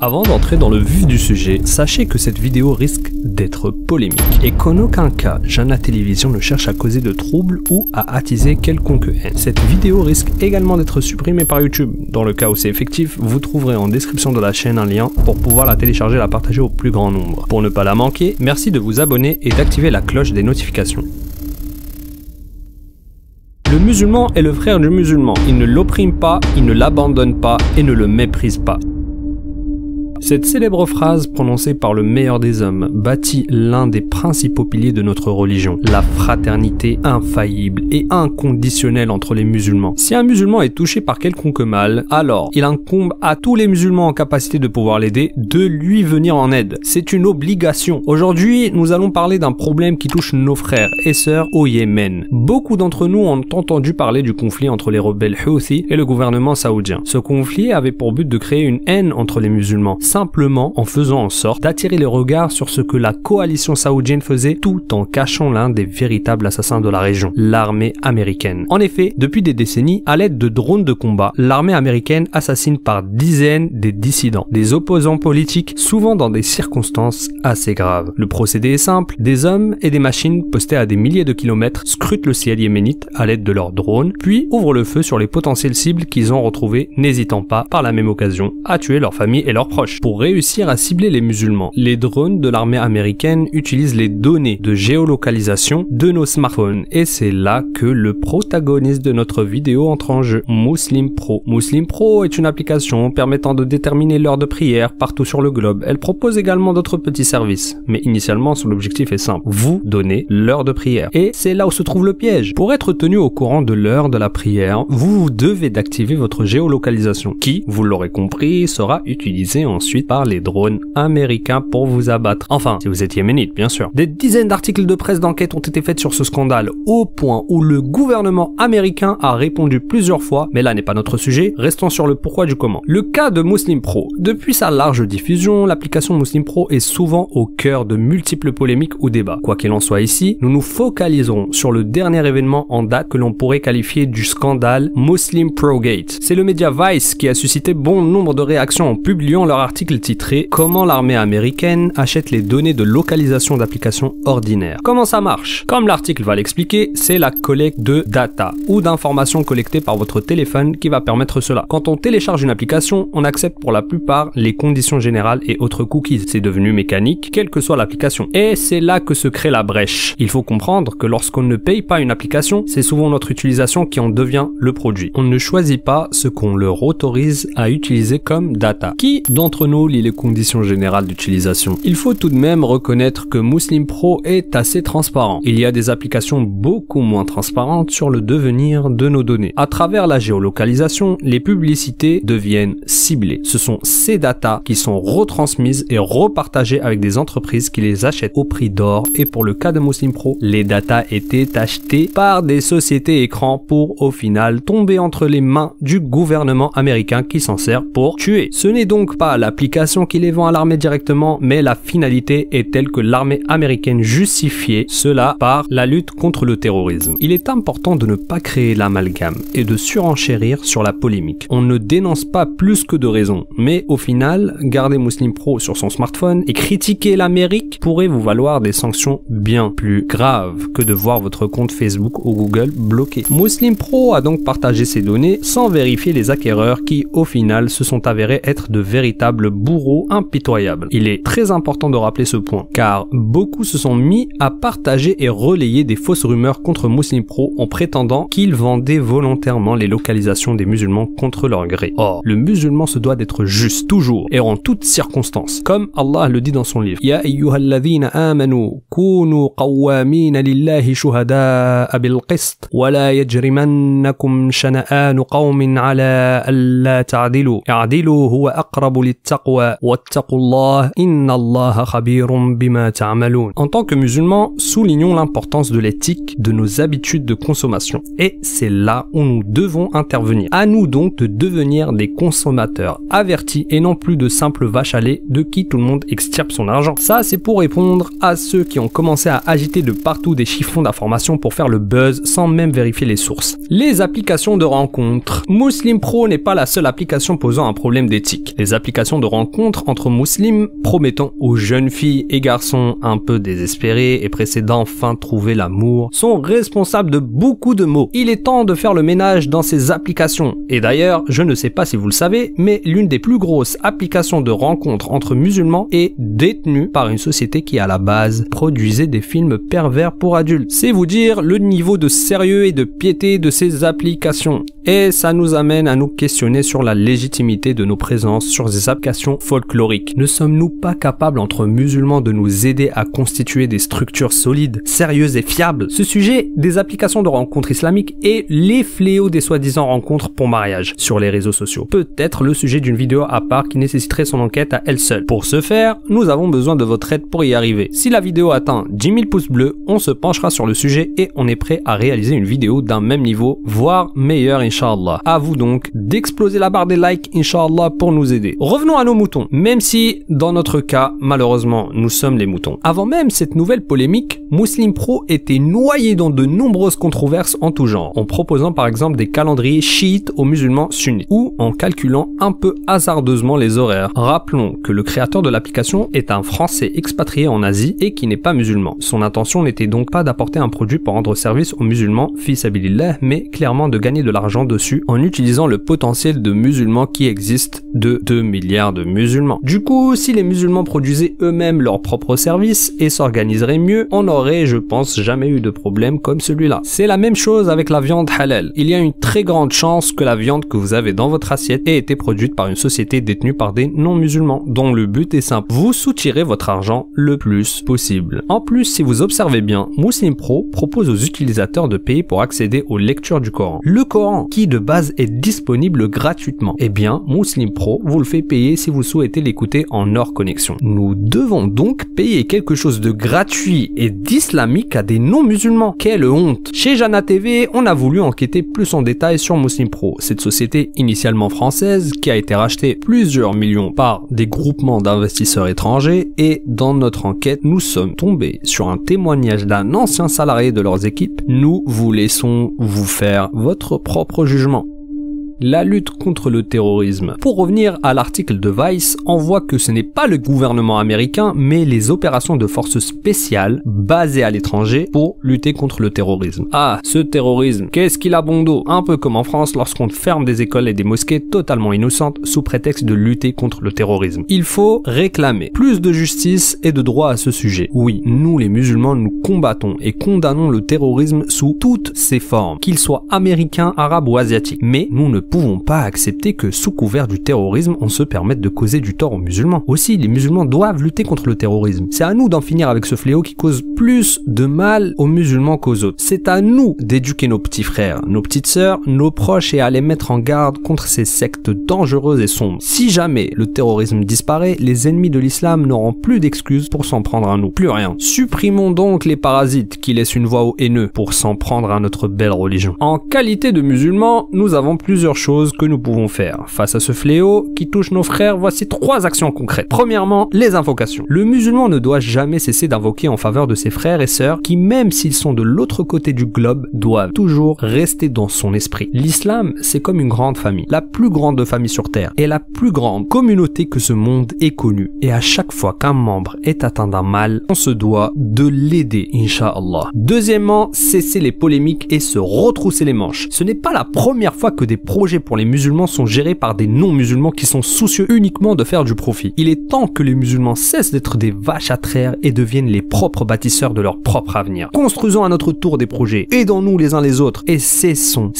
Avant d'entrer dans le vif du sujet, sachez que cette vidéo risque d'être polémique et qu'en aucun cas, Jana Télévision ne cherche à causer de troubles ou à attiser quelconque haine. Cette vidéo risque également d'être supprimée par YouTube. Dans le cas où c'est effectif, vous trouverez en description de la chaîne un lien pour pouvoir la télécharger et la partager au plus grand nombre. Pour ne pas la manquer, merci de vous abonner et d'activer la cloche des notifications. Le musulman est le frère du musulman. Il ne l'opprime pas, il ne l'abandonne pas et ne le méprise pas. Cette célèbre phrase prononcée par le meilleur des hommes bâtit l'un des principaux piliers de notre religion, la fraternité infaillible et inconditionnelle entre les musulmans. Si un musulman est touché par quelconque mal, alors il incombe à tous les musulmans en capacité de pouvoir l'aider de lui venir en aide. C'est une obligation. Aujourd'hui, nous allons parler d'un problème qui touche nos frères et sœurs au Yémen. Beaucoup d'entre nous ont entendu parler du conflit entre les rebelles Houthis et le gouvernement saoudien. Ce conflit avait pour but de créer une haine entre les musulmans, simplement en faisant en sorte d'attirer les regards sur ce que la coalition saoudienne faisait tout en cachant l'un des véritables assassins de la région, l'armée américaine. En effet, depuis des décennies, à l'aide de drones de combat, l'armée américaine assassine par dizaines des dissidents, des opposants politiques, souvent dans des circonstances assez graves. Le procédé est simple, des hommes et des machines postés à des milliers de kilomètres scrutent le ciel yéménite à l'aide de leurs drones, puis ouvrent le feu sur les potentielles cibles qu'ils ont retrouvées, n'hésitant pas, par la même occasion, à tuer leurs familles et leurs proches. Pour réussir à cibler les musulmans, les drones de l'armée américaine utilisent les données de géolocalisation de nos smartphones et c'est là que le protagoniste de notre vidéo entre en jeu, Muslim Pro. Muslim Pro est une application permettant de déterminer l'heure de prière partout sur le globe. Elle propose également d'autres petits services, mais initialement son objectif est simple, vous donner l'heure de prière. Et c'est là où se trouve le piège. Pour être tenu au courant de l'heure de la prière, vous devez d'activer votre géolocalisation qui, vous l'aurez compris, sera utilisée ensuite par les drones américains pour vous abattre. Enfin, si vous êtes yéménite, bien sûr. Des dizaines d'articles de presse d'enquête ont été faits sur ce scandale, au point où le gouvernement américain a répondu plusieurs fois, mais là n'est pas notre sujet, restons sur le pourquoi du comment. Le cas de Muslim Pro. Depuis sa large diffusion, l'application Muslim Pro est souvent au cœur de multiples polémiques ou débats. Quoi qu'il en soit ici, nous nous focaliserons sur le dernier événement en date que l'on pourrait qualifier du scandale Muslim Pro Gate. C'est le média Vice qui a suscité bon nombre de réactions en publiant leur article titré « Comment l'armée américaine achète les données de localisation d'applications ordinaires ». Comment ça marche? Comme l'article va l'expliquer, c'est la collecte de data ou d'informations collectées par votre téléphone qui va permettre cela. Quand on télécharge une application, on accepte pour la plupart les conditions générales et autres cookies. C'est devenu mécanique, quelle que soit l'application. Et c'est là que se crée la brèche. Il faut comprendre que lorsqu'on ne paye pas une application, c'est souvent notre utilisation qui en devient le produit. On ne choisit pas ce qu'on leur autorise à utiliser comme data. Qui d'entre nous lit les conditions générales d'utilisation? Il faut tout de même reconnaître que Muslim Pro est assez transparent. Il y a des applications beaucoup moins transparentes sur le devenir de nos données. À travers la géolocalisation, les publicités deviennent ciblées. Ce sont ces datas qui sont retransmises et repartagées avec des entreprises qui les achètent au prix d'or. Et pour le cas de Muslim Pro, les datas étaient achetées par des sociétés écrans pour au final tomber entre les mains du gouvernement américain qui s'en sert pour tuer. Ce n'est donc pas l'application qui les vend à l'armée directement, mais la finalité est telle que l'armée américaine justifiait cela par la lutte contre le terrorisme. Il est important de ne pas créer l'amalgame et de surenchérir sur la polémique. On ne dénonce pas plus que de raison, mais au final, garder Muslim Pro sur son smartphone et critiquer l'Amérique pourrait vous valoir des sanctions bien plus graves que de voir votre compte Facebook ou Google bloqué. Muslim Pro a donc partagé ses données sans vérifier les acquéreurs qui, au final, se sont avérés être de véritables bourreaux impitoyables. Il est très important de rappeler ce point, car beaucoup se sont mis à partager et relayer des fausses rumeurs contre Muslim Pro en prétendant qu'il vendait volontairement les localisations des musulmans contre leur gré. Or, le musulman se doit d'être juste, toujours, et en toutes circonstances, comme Allah le dit dans son livre. Ya ayyuhalladhina amanu kunu qawwamina lillahi shuhada'a bil qist wa la yajrimannakum shana'anu qawmin ala alla ta'dilu i'dilu huwa aqrabu lit-taqwa wattaqullah innallaha khabirum bima ta'malun. En tant que musulmans, soulignons l'importance de l'éthique de nos habitudes de consommation. Et c'est là où nous devons intervenir. À nous donc de devenir des consommateurs avertis et non plus de simples vaches à lait de qui tout le monde extirpe son argent. Ça, c'est pour répondre à ceux qui ont commencé à agiter de partout des chiffons d'informations pour faire le buzz sans même vérifier les sources. Les applications de rencontres. Muslim Pro n'est pas la seule application posant un problème d'éthique. Les applications applications de rencontres entre musulmans promettant aux jeunes filles et garçons un peu désespérés et pressés d'enfin trouver l'amour sont responsables de beaucoup de maux. Il est temps de faire le ménage dans ces applications. Et d'ailleurs, je ne sais pas si vous le savez, mais l'une des plus grosses applications de rencontres entre musulmans est détenue par une société qui à la base produisait des films pervers pour adultes. C'est vous dire le niveau de sérieux et de piété de ces applications. Et ça nous amène à nous questionner sur la légitimité de nos présences sur ces applications folkloriques. Ne sommes-nous pas capables entre musulmans de nous aider à constituer des structures solides, sérieuses et fiables? Ce sujet des applications de rencontres islamiques est les fléaux des soi-disant rencontres pour mariage sur les réseaux sociaux. Peut-être le sujet d'une vidéo à part qui nécessiterait son enquête à elle seule. Pour ce faire, nous avons besoin de votre aide pour y arriver. Si la vidéo atteint 10 000 pouces bleus, on se penchera sur le sujet et on est prêt à réaliser une vidéo d'un même niveau, voire meilleur, Inch'Allah. À vous donc d'exploser la barre des likes, Inch'Allah, pour nous aider. Revenons à nos moutons, même si, dans notre cas, malheureusement, nous sommes les moutons. Avant même cette nouvelle polémique, Muslim Pro était noyé dans de nombreuses controverses en tout genre, en proposant par exemple des calendriers chiites aux musulmans sunnites, ou en calculant un peu hasardeusement les horaires. Rappelons que le créateur de l'application est un Français expatrié en Asie et qui n'est pas musulman. Son intention n'était donc pas d'apporter un produit pour rendre service aux musulmans, fi sabilillah, mais clairement de gagner de l'argent dessus en utilisant le potentiel de musulmans qui existe de 2 milliards de musulmans. Du coup, si les musulmans produisaient eux-mêmes leurs propres services et s'organiseraient mieux, on n'aurait, je pense, jamais eu de problème comme celui-là. C'est la même chose avec la viande halal. Il y a une très grande chance que la viande que vous avez dans votre assiette ait été produite par une société détenue par des non-musulmans, dont le but est simple. Vous soutirez votre argent le plus possible. En plus, si vous observez bien, Muslim Pro propose aux utilisateurs de payer pour accéder aux lectures du Coran. Le Coran, qui de base est disponible gratuitement. Eh bien, Muslim Pro vous le fait payer si vous souhaitez l'écouter en hors connexion. Nous devons donc payer quelque chose de gratuit et d'islamique à des non-musulmans. Quelle honte! Chez Jana TV, on a voulu enquêter plus en détail sur Muslim Pro, cette société initialement française qui a été rachetée plusieurs millions par des groupements d'investisseurs étrangers, et dans notre enquête, nous sommes tombés sur un témoignage d'un ancien salarié de leurs équipes. Nous vous laissons vous faire votre propre jugement. La lutte contre le terrorisme. Pour revenir à l'article de Vice, on voit que ce n'est pas le gouvernement américain, mais les opérations de forces spéciales basées à l'étranger pour lutter contre le terrorisme. Ah, ce terrorisme, qu'est-ce qu'il a bon dos? Un peu comme en France lorsqu'on ferme des écoles et des mosquées totalement innocentes sous prétexte de lutter contre le terrorisme. Il faut réclamer plus de justice et de droit à ce sujet. Oui, nous les musulmans, nous combattons et condamnons le terrorisme sous toutes ses formes, qu'il soit américain, arabe ou asiatique. Mais nous ne pouvons pas accepter que sous couvert du terrorisme, on se permette de causer du tort aux musulmans. Aussi, les musulmans doivent lutter contre le terrorisme. C'est à nous d'en finir avec ce fléau qui cause plus de mal aux musulmans qu'aux autres. C'est à nous d'éduquer nos petits frères, nos petites sœurs, nos proches et à les mettre en garde contre ces sectes dangereuses et sombres. Si jamais le terrorisme disparaît, les ennemis de l'islam n'auront plus d'excuses pour s'en prendre à nous. Plus rien. Supprimons donc les parasites qui laissent une voie aux haineux pour s'en prendre à notre belle religion. En qualité de musulmans, nous avons plusieurs choses que nous pouvons faire. Face à ce fléau qui touche nos frères, voici 3 actions concrètes. Premièrement, les invocations. Le musulman ne doit jamais cesser d'invoquer en faveur de ses frères et sœurs qui, même s'ils sont de l'autre côté du globe, doivent toujours rester dans son esprit. L'islam, c'est comme une grande famille, la plus grande famille sur terre et la plus grande communauté que ce monde ait connue. Et à chaque fois qu'un membre est atteint d'un mal, on se doit de l'aider, Inch'Allah. Deuxièmement, cesser les polémiques et se retrousser les manches. Ce n'est pas la première fois que des projets pour les musulmans sont gérés par des non-musulmans qui sont soucieux uniquement de faire du profit. Il est temps que les musulmans cessent d'être des vaches à traire et deviennent les propres bâtisseurs de leur propre avenir. Construisons à notre tour des projets, aidons-nous les uns les autres et cessons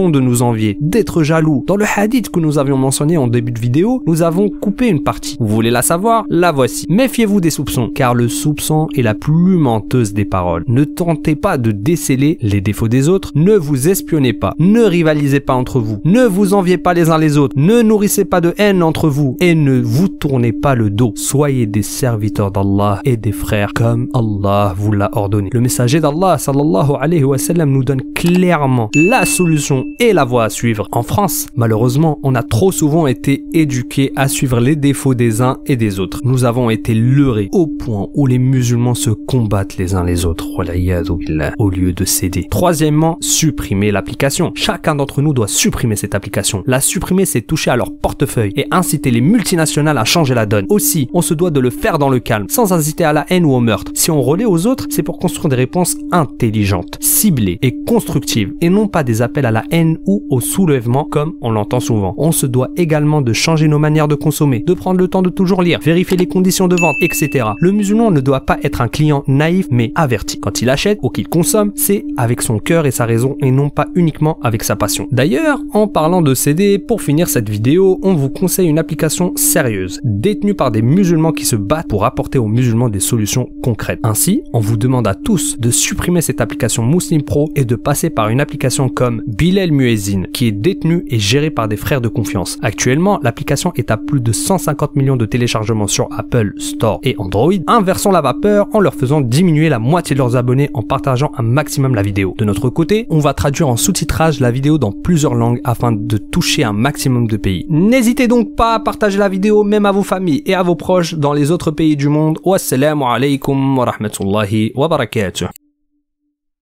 de nous envier, d'être jaloux. Dans le hadith que nous avions mentionné en début de vidéo, nous avons coupé une partie. Vous voulez la savoir? La voici. Méfiez-vous des soupçons, car le soupçon est la plus menteuse des paroles. Ne tentez pas de déceler les défauts des autres, ne vous espionnez pas, ne rivalisez pas entre vous. Ne vous enviez pas les uns les autres, ne nourrissez pas de haine entre vous et ne vous tournez pas le dos. Soyez des serviteurs d'Allah et des frères comme Allah vous l'a ordonné. Le messager d'Allah sallallahu alayhi wa sallam nous donne clairement la solution et la voie à suivre. En France, malheureusement, on a trop souvent été éduqués à suivre les défauts des uns et des autres. Nous avons été leurrés au point où les musulmans se combattent les uns les autres, au lieu de céder. Troisièmement, supprimer l'application. Chacun d'entre nous doit supprimer supprimer cette application. La supprimer, c'est toucher à leur portefeuille et inciter les multinationales à changer la donne. Aussi, on se doit de le faire dans le calme, sans inciter à la haine ou au meurtre. Si on relaie aux autres, c'est pour construire des réponses intelligentes, ciblées et constructives, et non pas des appels à la haine ou au soulèvement comme on l'entend souvent. On se doit également de changer nos manières de consommer, de prendre le temps de toujours lire, vérifier les conditions de vente, etc. Le musulman ne doit pas être un client naïf mais averti. Quand il achète ou qu'il consomme, c'est avec son cœur et sa raison et non pas uniquement avec sa passion. D'ailleurs, en parlant de CD, pour finir cette vidéo, on vous conseille une application sérieuse, détenue par des musulmans qui se battent pour apporter aux musulmans des solutions concrètes. Ainsi, on vous demande à tous de supprimer cette application Muslim Pro et de passer par une application comme Bilal Muezzin, qui est détenue et gérée par des frères de confiance. Actuellement, l'application est à plus de 150 millions de téléchargements sur Apple Store et Android, inversant la vapeur en leur faisant diminuer la moitié de leurs abonnés en partageant un maximum la vidéo. De notre côté, on va traduire en sous-titrage la vidéo dans plusieurs langues afin de toucher un maximum de pays. N'hésitez donc pas à partager la vidéo même à vos familles et à vos proches dans les autres pays du monde. Wassalamu alaikum wa rahmatullahi wa barakatuh.